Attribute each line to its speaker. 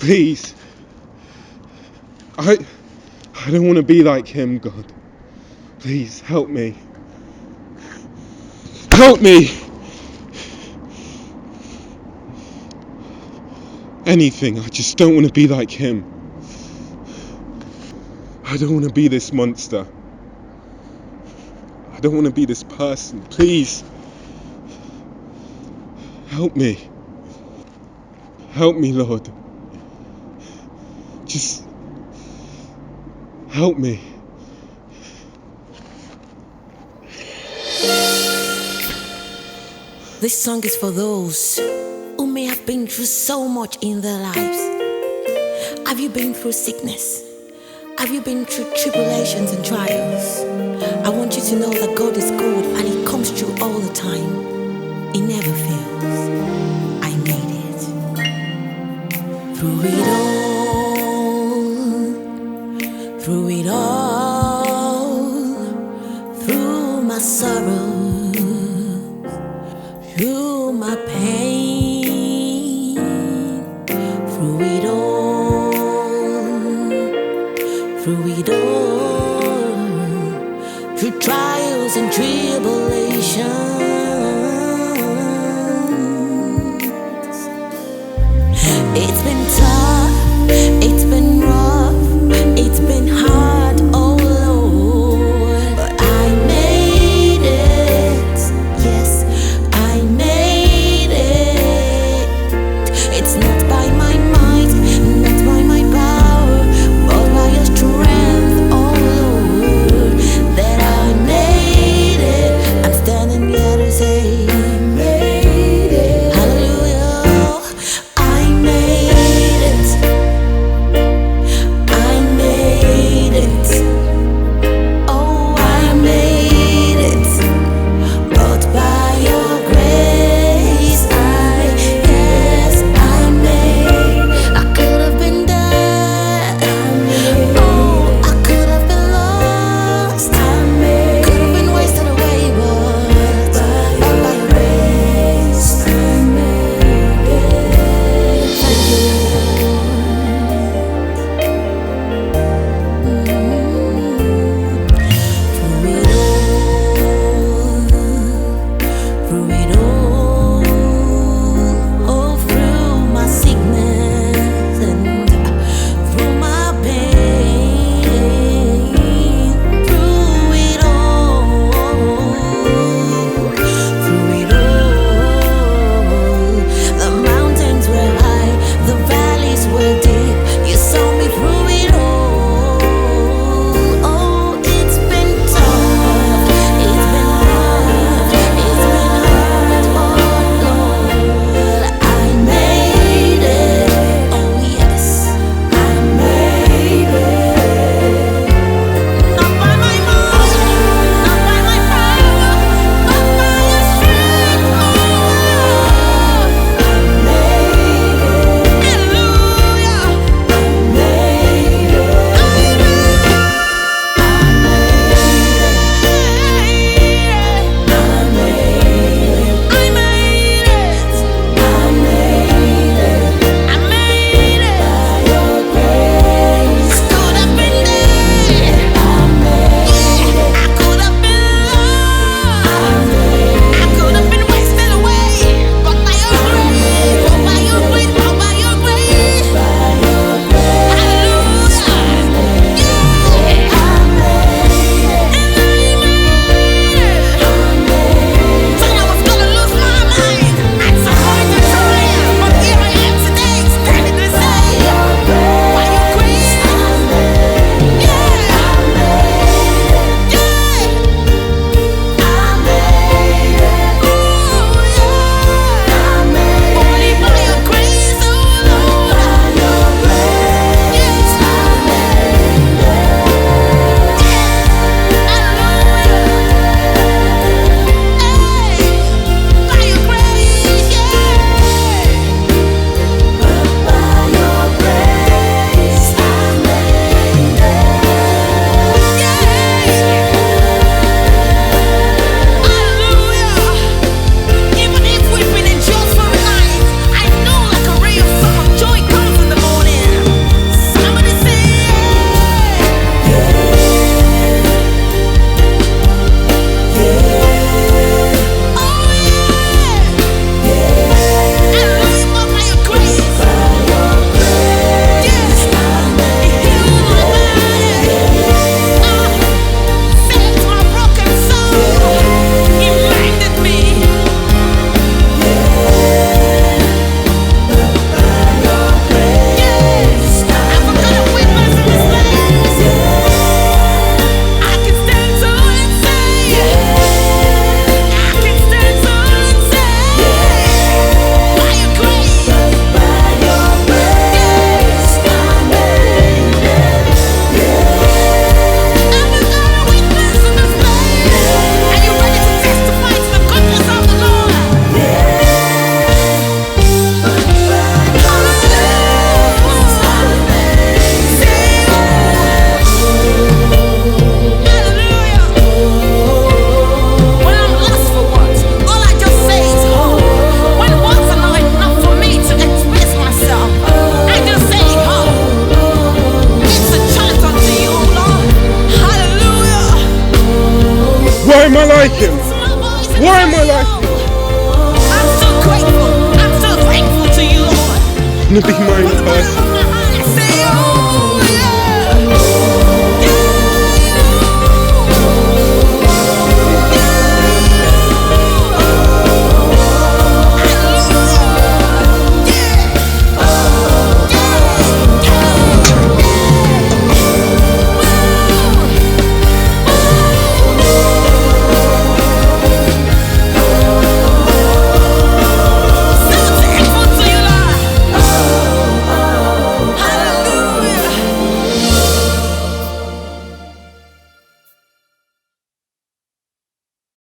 Speaker 1: Please. I don't want to be like him, God. Please, help me. Help me! Anything, I just don't want to be like him. I don't want to be this monster. I don't want to be this person. Please. Help me. Help me, Lord. Just help me.
Speaker 2: This song is for those who may have been through so much in their lives. Have you been through sickness? Have you been through tribulations and trials? I want you to know that God is good and He comes through all the time. He never fails. I made it. Through it all. Through it all. Through my sorrow. Through my pain, through it all, through trials and tribulations. It's been tough, it's been rough, it's been hard, oh Lord, but I made it, yes. It's not by my might, not by my power, but by your strength, oh Lord, that I made it. I'm standing here to say
Speaker 1: Why am I like him? Why am I like him?
Speaker 2: I'm so grateful. I'm so thankful to you, Lord.
Speaker 1: I wanna be my own person.